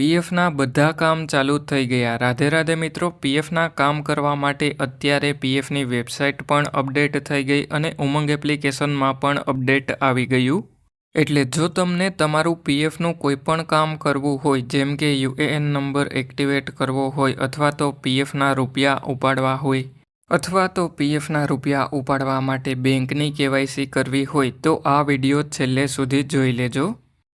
પીએફના બધા કામ ચાલુ થઈ ગયા। રાધે રાધે મિત્રો। પીએફના કામ કરવા માટે અત્યારે પીએફની વેબસાઇટ પણ અપડેટ થઈ ગઈ અને ઉમંગ એપ્લિકેશનમાં પણ અપડેટ આવી ગયું। એટલે જો તમને તમારું પીએફનું કોઈ પણ કામ કરવું હોય, જેમ કે યુએએન નંબર એક્ટિવેટ કરવો હોય અથવા તો પીએફના રૂપિયા ઉપાડવા હોય અથવા તો પીએફના રૂપિયા ઉપાડવા માટે બેંકની કેવાયસી કરવી હોય તો આ વિડીયો છેલ્લે સુધી જોઈ લેજો।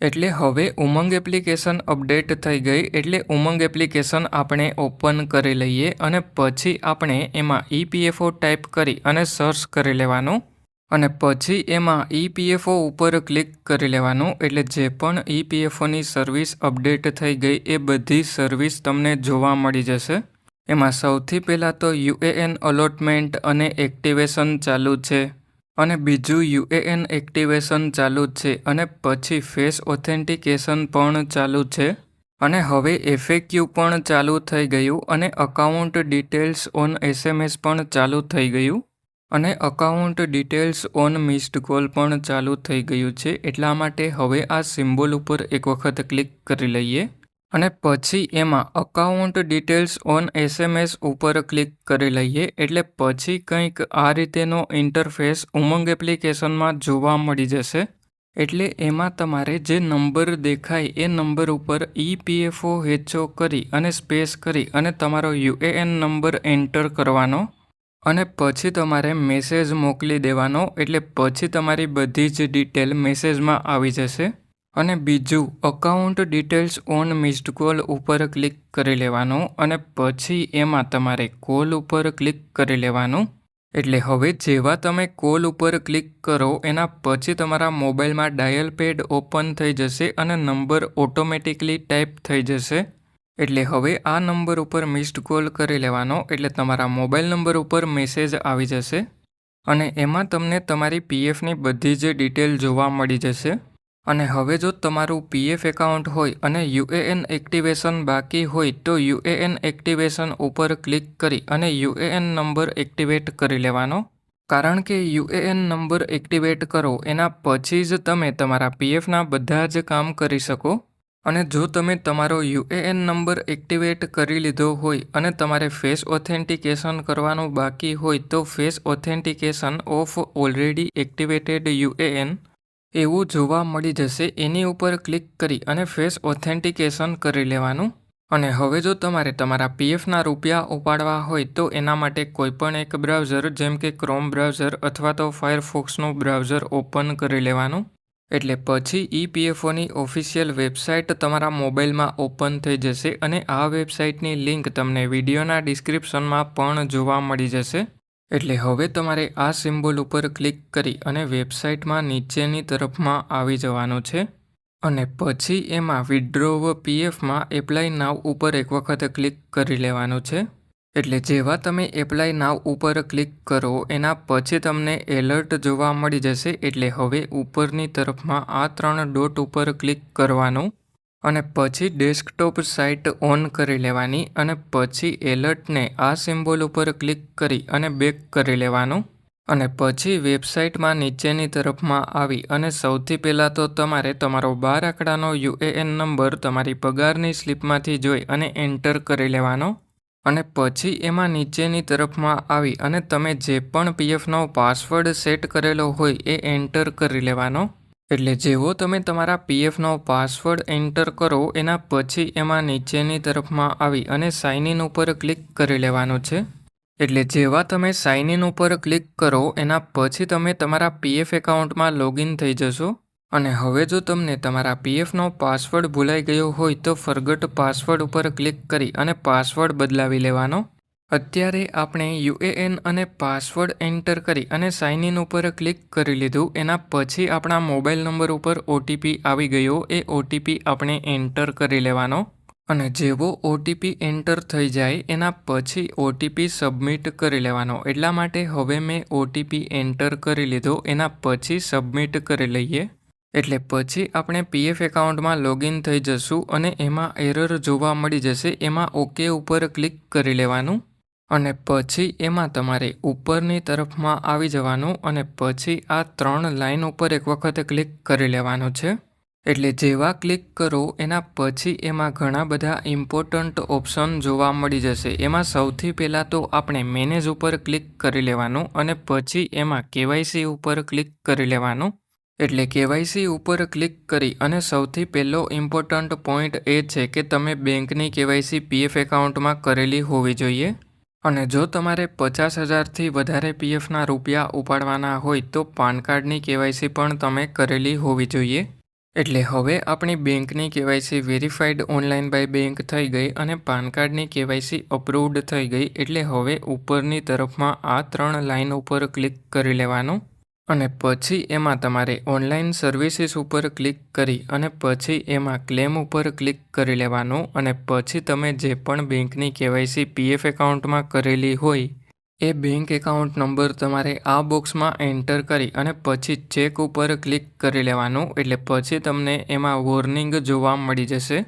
એટલે હવે ઉમંગ એપ્લિકેશન અપડેટ થઈ ગઈ, એટલે ઉમંગ એપ્લિકેશન આપણે ઓપન કરી લઈએ અને પછી આપણે એમાં ઈપીએફઓ ટાઈપ કરી અને સર્ચ કરી લેવાનું અને પછી એમાં ઈપીએફઓ ઉપર ક્લિક કરી લેવાનું। એટલે જે પણ ઈપીએફઓની સર્વિસ અપડેટ થઈ ગઈ એ બધી સર્વિસ તમને જોવા મળી જશે। એમાં સૌથી પહેલાં તો યુએએન અલોટમેન્ટ અને એક્ટિવેશન ચાલુ છે અને બીજું યુએએન એક્ટિવેશન ચાલુ છે અને પછી ફેસ ઓથેન્ટિકેશન પણ ચાલુ છે અને હવે એફએક્યુ પણ ચાલુ થઈ ગયું અને અકાઉન્ટ ડિટેલ્સ ઓન એસએમએસ પણ ચાલુ થઈ ગયું અને account details on missed call પણ ચાલુ થઈ ગયું છે। એટલા માટે હવે આ સિમ્બોલ ઉપર એક વખત ક્લિક કરી લઈએ અને પછી એમાં અકાઉન્ટ ડિટેલ્સ ઓન એસએમએસ ઉપર ક્લિક કરી લઈએ। એટલે પછી કંઈક આ રીતેનો ઇન્ટરફેસ ઉમંગ એપ્લિકેશનમાં જોવા મળી જશે। એટલે એમાં તમારે જે નંબર દેખાય એ નંબર ઉપર ઈપીએફઓ હેચો કરી અને સ્પેસ કરી અને તમારો યુએએન નંબર એન્ટર કરવાનો અને પછી તમારે મેસેજ મોકલી દેવાનો। એટલે પછી તમારી બધી જ ડિટેલ મેસેજમાં આવી જશે। અને બીજું account details on missed call ઉપર ક્લિક કરી લેવાનું અને પછી એમાં તમારે કોલ ઉપર ક્લિક કરી લેવાનું। એટલે હવે જેવા તમે કોલ ઉપર ક્લિક કરો એના પછી તમારા મોબાઈલમાં ડાયલ પેડ ઓપન થઈ જશે અને નંબર ઓટોમેટિકલી ટાઈપ થઈ જશે। એટલે હવે આ નંબર ઉપર મિસ્ડ કોલ કરી લેવાનો એટલે તમારા મોબાઈલ નંબર ઉપર મેસેજ આવી જશે અને એમાં તમને તમારી પીએફની બધી જ ડિટેલ જોવા મળી જશે। અને હવે જો તમારું પીએફ એકાઉન્ટ હોય અને યુએએન એક્ટિવેશન બાકી હોય તો યુએએન એક્ટિવેશન ઉપર ક્લિક કરી અને યુએએન નંબર એક્ટિવેટ કરી લેવાનો। કારણ કે યુએએન નંબર એક્ટિવેટ કરો એના પછી જ તમે તમારા પીએફના બધા જ કામ કરી શકો। અને જો તમે તમારો યુએએન નંબર એક્ટિવેટ કરી લીધો હોય અને તમારે ફેસ ઓથેન્ટિકેશન કરવાનું બાકી હોય તો face authentication of already activated UAN એવું જોવા મળી જશે। એની ઉપર ક્લિક કરી અને ફેસ ઓથેન્ટિકેશન કરી લેવાનું। અને હવે જો તમારે તમારા પીએફના રૂપિયા ઉપાડવા હોય તો એના માટે કોઈપણ એક બ્રાઉઝર જેમ કે ક્રોમ બ્રાઉઝર અથવા તો ફાયરફોક્સનું બ્રાઉઝર ઓપન કરી લેવાનું। એટલે પછી ઈપીએફઓની ઓફિશિયલ વેબસાઇટ તમારા મોબાઈલમાં ઓપન થઈ જશે અને આ વેબસાઇટની લિંક તમને વિડીયોના ડિસ્ક્રિપ્શનમાં પણ જોવા મળી જશે। એટલે હવે તમારે આ સિમ્બોલ ઉપર ક્લિક કરી અને વેબસાઇટમાં નીચેની તરફમાં આવી જવાનું છે અને પછી એમાં વિડ્રોવ પીએફમાં એપ્લાય નાવ ઉપર એક વખત ક્લિક કરી લેવાનું છે। એટલે જેવા તમે એપ્લાય નાવ ઉપર ક્લિક કરો એના પછી તમને એલર્ટ જોવા મળી જશે। એટલે હવે ઉપરની તરફમાં આ 3 ડોટ ઉપર ક્લિક કરવાનું અને પછી ડેસ્કટોપ સાઇટ ઓન કરી લેવાની અને પછી એલર્ટને આ સિમ્બોલ ઉપર ક્લિક કરી અને બેક કરી લેવાનું અને પછી વેબસાઇટમાં નીચેની તરફમાં આવી અને સૌથી પહેલાં તો તમારે તમારો 12 આંકડાનો યુએએન નંબર તમારી પગારની સ્લિપમાંથી જોઈ અને એન્ટર કરી લેવાનો અને પછી એમાં નીચેની તરફમાં આવી અને તમે જે પણ પીએફનો પાસવર્ડ સેટ કરેલો હોય એ એન્ટર કરી લેવાનો। એટલે જેવો તમે તમારા પીએફનો પાસવર્ડ એન્ટર કરો એના પછી એમાં નીચેની તરફમાં આવી અને સાઇન ઇન ઉપર ક્લિક કરી લેવાનું છે। એટલે જેવા તમે સાઇન ઇન ઉપર ક્લિક કરો એના પછી તમે તમારા પીએફ એકાઉન્ટમાં લોગિન થઈ જશો અને હવે જો તમને તમારા પીએફનો પાસવર્ડ ભૂલાઈ ગયો હોય તો ફરગટ પાસવર્ડ ઉપર ક્લિક કરી અને પાસવર્ડ બદલાવી લેવાનો। અત્યારે આપણે યુએએન અને પાસવર્ડ એન્ટર કરી અને સાઇન ઇન ઉપર ક્લિક કરી લીધું। એના પછી આપણા મોબાઈલ નંબર ઉપર ઓટીપી આવી ગયો, એ ઓટીપી આપણે એન્ટર કરી લેવાનો અને જેવો ઓટીપી એન્ટર થઈ જાય એના પછી ઓટીપી સબમિટ કરી લેવાનો। એટલા માટે હવે મેં ઓટીપી એન્ટર કરી લીધો, એના પછી સબમિટ કરી લઈએ। એટલે પછી આપણે પીએફ એકાઉન્ટમાં લોગિન થઈ જશું અને એમાં એરર જોવા મળી જશે, એમાં ઓકે ઉપર ક્લિક કરી લેવાનું અને પછી એમાં તમારે ઉપરની તરફમાં આવી જવાનું અને પછી આ 3 લાઈન ઉપર એક વખત ક્લિક કરી લેવાનું છે એટલે જેવા ક્લિક કરો એના પછી એમાં ઘણા બધા ઇમ્પોર્ટન્ટ ઓપ્શન જોવા મળી જશે. એમાં સૌથી પહેલાં તો આપણે મેનેજ ઉપર ક્લિક કરી લેવાનું અને પછી એમાં કેવાયસી ઉપર ક્લિક કરી લેવાનું. એટલે કેવાયસી ઉપર ક્લિક કરી અને સૌથી પહેલો ઇમ્પોર્ટન્ટ પોઈન્ટ એ છે કે તમે બેંકની કેવાયસી પીએફ એકાઉન્ટમાં કરેલી હોવી જોઈએ. અને જો તમારે 50,000થી વધારે પીએફના રૂપિયા ઉપાડવાના હોય તો પાન કાર્ડની કેવાયસી પણ તમે કરેલી હોવી જોઈએ. એટલે હવે આપણી બેંકની KYC verified online by bank થઈ ગઈ અને પાન કાર્ડની કેવાયસી અપ્રૂવડ થઈ ગઈ. એટલે હવે ઉપરની તરફમાં આ 3 લાઈન ઉપર ક્લિક કરી લેવાનું અને પછી એમાં તમારે ઓનલાઈન સર્વિસીસ ઉપર ક્લિક કરી અને પછી એમાં ક્લેમ ઉપર ક્લિક કરી લેવાનું અને પછી તમે જે પણ બેંકની કેવાયસી પીએફ એકાઉન્ટમાં કરેલી હોય એ બેંક એકાઉન્ટ નંબર તમારે આ બોક્સમાં એન્ટર કરી અને પછી ચેક ઉપર ક્લિક કરી લેવાનું. એટલે પછી તમને એમાં વોર્નિંગ જોવા મળી જશે.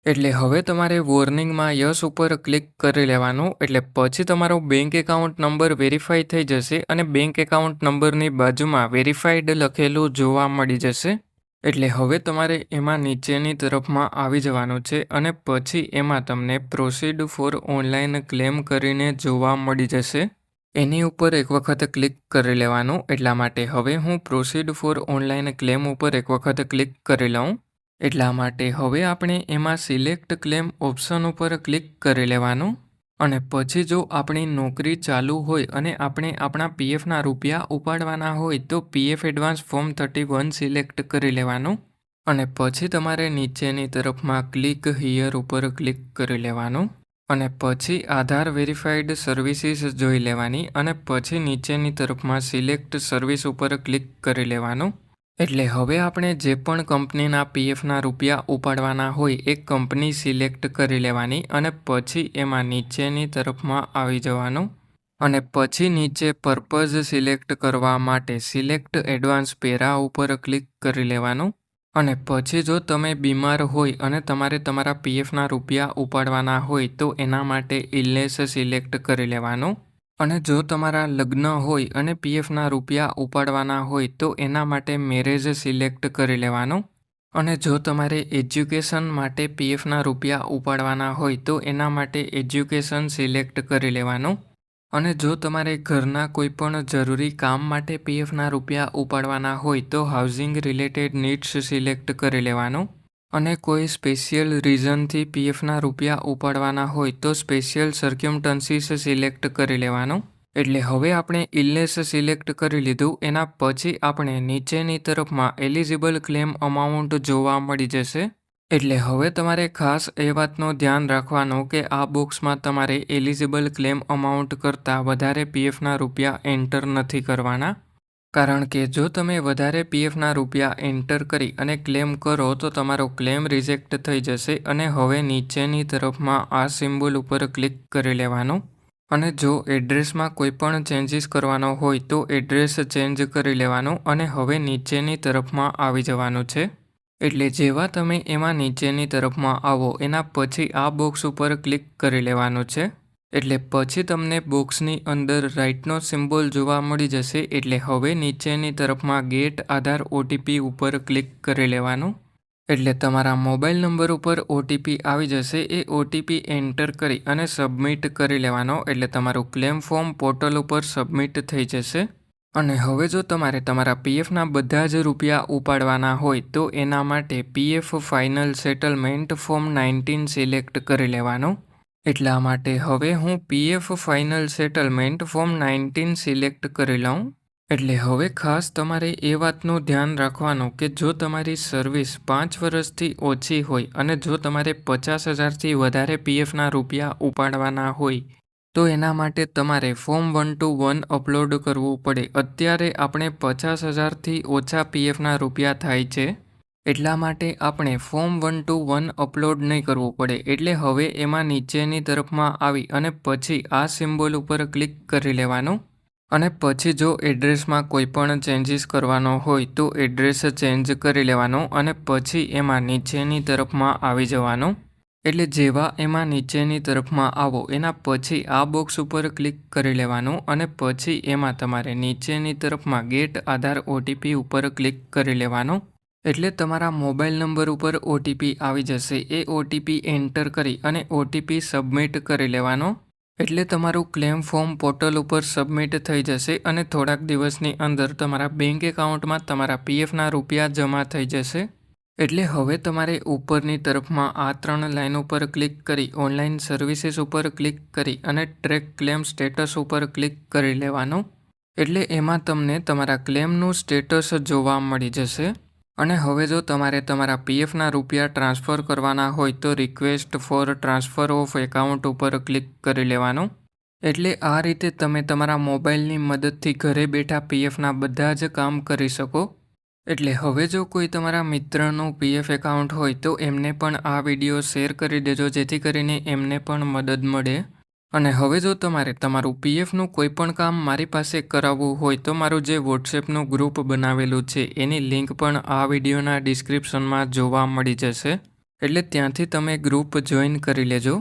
એટલે હવે તમારે વોર્નિંગમાં યસ ઉપર ક્લિક કરી લેવાનું. એટલે પછી તમારો બેંક એકાઉન્ટ નંબર વેરીફાઈ થઈ જશે અને બેંક એકાઉન્ટ નંબરની બાજુમાં વેરીફાઈડ લખેલું જોવા મળી જશે. એટલે હવે તમારે એમાં નીચેની તરફમાં આવી જવાનું છે અને પછી એમાં તમને પ્રોસીડ ફોર ઓનલાઈન ક્લેમ કરીને જોવા મળી જશે. એની ઉપર એક વખત ક્લિક કરી લેવાનું. એટલા માટે હવે હું પ્રોસીડ ફોર ઓનલાઈન ક્લેમ ઉપર એક વખત ક્લિક કરી લઉં. એટલા માટે હવે આપણે એમાં સિલેક્ટ ક્લેમ ઓપ્શન ઉપર ક્લિક કરી લેવાનું અને પછી જો આપણી નોકરી ચાલુ હોય અને આપણે આપણા પીએફના રૂપિયા ઉપાડવાના હોય તો પીએફ એડવાન્સ ફોર્મ 31 સિલેક્ટ કરી લેવાનું અને પછી તમારે નીચેની તરફમાં ક્લિક હિયર ઉપર ક્લિક કરી લેવાનું અને પછી આધાર વેરીફાઈડ સર્વિસીસ જોઈ લેવાની અને પછી નીચેની તરફમાં સિલેક્ટ સર્વિસ ઉપર ક્લિક કરી લેવાનું. એટલે હવે આપણે જે પણ કંપનીના પીએફના રૂપિયા ઉપાડવાના હોય એ કંપની સિલેક્ટ કરી લેવાની અને પછી એમાં નીચેની તરફમાં આવી જવાનું અને પછી નીચે પર્પઝ સિલેક્ટ કરવા માટે સિલેક્ટ એડવાન્સ પેરા ઉપર ક્લિક કરી લેવાનું અને પછી જો તમે બીમાર હોય અને તમારે તમારા પીએફના રૂપિયા ઉપાડવાના હોય તો એના માટે ઇલનેસ સિલેક્ટ કરી લેવાનું અને જો તમારા લગ્ન હોય અને પીએફના રૂપિયા ઉપાડવાના હોય તો એના માટે મેરેજ સિલેક્ટ કરી લેવાનું અને જો તમારે એજ્યુકેશન માટે પીએફના રૂપિયા ઉપાડવાના હોય તો એના માટે એજ્યુકેશન સિલેક્ટ કરી લેવાનું અને જો તમારે ઘરના કોઈ પણ જરૂરી કામ માટે પીએફના રૂપિયા ઉપાડવાના હોય તો હાઉસિંગ રિલેટેડ નીડ્સ સિલેક્ટ કરી લેવાનું અને કોઈ સ્પેશિયલ રીઝનથી પીએફના રૂપિયા ઉપાડવાના હોય તો સ્પેશિયલ સર્ક્યુમસ્ટન્સીસ સિલેક્ટ કરી લેવાનું. એટલે હવે આપણે ઇલનેસ સિલેક્ટ કરી લીધું. એના પછી આપણે નીચેની તરફમાં એલિજિબલ ક્લેમ અમાઉન્ટ જોવા મળી જશે. એટલે હવે તમારે ખાસ એ વાતનું ધ્યાન રાખવાનું કે આ બોક્સમાં તમારે એલિજિબલ ક્લેમ અમાઉન્ટ કરતાં વધારે પીએફના રૂપિયા એન્ટર નથી કરવાના. કારણ કે જો તમે વધારે પીએફના રૂપિયા એન્ટર કરી અને ક્લેમ કરો તો તમારો ક્લેમ રિજેક્ટ થઈ જશે અને હવે નીચેની તરફમાં આ સિમ્બોલ ઉપર ક્લિક કરી લેવાનું અને જો એડ્રેસમાં કોઈ પણ ચેન્જીસ કરવાનો હોય તો એડ્રેસ ચેન્જ કરી લેવાનું અને હવે નીચેની તરફમાં આવી જવાનું છે. એટલે જેવા તમે એમાં નીચેની તરફમાં આવો એના પછી આ બોક્સ ઉપર ક્લિક કરી લેવાનું છે. એટલે પછી તમને બોક્સની અંદર રાઇટનો સિમ્બોલ જોવા મળી જશે. એટલે હવે નીચેની તરફમાં ગેટ આધાર ઓટીપી ઉપર ક્લિક કરી લેવાનું. એટલે તમારા મોબાઈલ નંબર ઉપર ઓટીપી આવી જશે. એ ઓટીપી એન્ટર કરી અને સબમિટ કરી લેવાનો. એટલે તમારું ક્લેમ ફોર્મ પોર્ટલ ઉપર સબમિટ થઈ જશે. અને હવે જો તમારે તમારા પીએફના બધા જ રૂપિયા ઉપાડવાના હોય તો એના માટે PF final settlement form 19 select કરી લેવાનું. એટલા માટે હવે હું PF final settlement form 19 select કરી લઉં. એટલે હવે ખાસ તમારે એ વાતનું ધ્યાન રાખવાનું કે જો તમારી સર્વિસ 5 વર્ષથી ઓછી હોય અને જો તમારે 50,000થી વધારે પીએફના રૂપિયા ઉપાડવાના હોય તો એના માટે તમારે ફોર્મ 121 અપલોડ કરવું પડે. અત્યારે આપણે 50,000થી ઓછા પીએફના રૂપિયા થાય છે એટલા માટે આપણે ફોર્મ 121 અપલોડ નહીં કરવું પડે. એટલે હવે એમાં નીચેની તરફમાં આવી અને પછી આ સિમ્બોલ ઉપર ક્લિક કરી લેવાનું અને પછી જો એડ્રેસમાં કોઈ પણ ચેન્જીસ કરવાનો હોય તો એડ્રેસ ચેન્જ કરી લેવાનું અને પછી એમાં નીચેની તરફમાં આવી જવાનું. એટલે જેવા એમાં નીચેની તરફમાં આવો એના પછી આ બોક્સ ઉપર ક્લિક કરી લેવાનું અને પછી એમાં તમારે નીચેની તરફમાં ગેટ આધાર ઓટીપી ઉપર ક્લિક કરી લેવાનું. એટલે તમારા મોબાઈલ નંબર ઉપર ઓટીપી આવી જશે. એ ઓટીપી એન્ટર કરી અને ઓટીપી સબમિટ કરી લેવાનો. એટલે તમારું ક્લેમ ફોર્મ પોર્ટલ ઉપર સબમિટ થઈ જશે અને થોડાક દિવસની અંદર તમારા બેંક એકાઉન્ટમાં તમારા પીએફના રૂપિયા જમા થઈ જશે. એટલે હવે તમારે ઉપરની તરફમાં આ 3 લાઇન ઉપર ક્લિક કરી ઓનલાઈન સર્વિસીસ ઉપર ક્લિક કરી અને ટ્રેક ક્લેમ સ્ટેટસ ઉપર ક્લિક કરી લેવાનું. એટલે એમાં તમને તમારા ક્લેમનું સ્ટેટસ જોવા મળી જશે. અને હવે જો તમારે તમારા પીએફના રૂપિયા ટ્રાન્સફર કરવાના હોય તો request four transfer of account ઉપર ક્લિક કરી લેવાનું. એટલે આ રીતે તમે તમારા મોબાઈલની મદદથી ઘરે બેઠા પીએફના બધા જ કામ કરી શકો. એટલે હવે જો કોઈ તમારા મિત્રનું પીએફ એકાઉન્ટ હોય તો એમને પણ આ વિડીયો શેર કરી દેજો, જેથી કરીને એમને પણ મદદ મળે. અને હવે જો તમારે તમારું પીએફનું કોઈ પણ કામ મારી પાસે કરાવવું હોય તો મારું જે વોટ્સએપનું ગ્રુપ બનાવેલું છે એની લિંક પણ આ વિડીયોના ડિસ્ક્રિપ્શનમાં જોવા મળી જશે. એટલે ત્યાંથી તમે ગ્રુપ જોઈન કરી લેજો.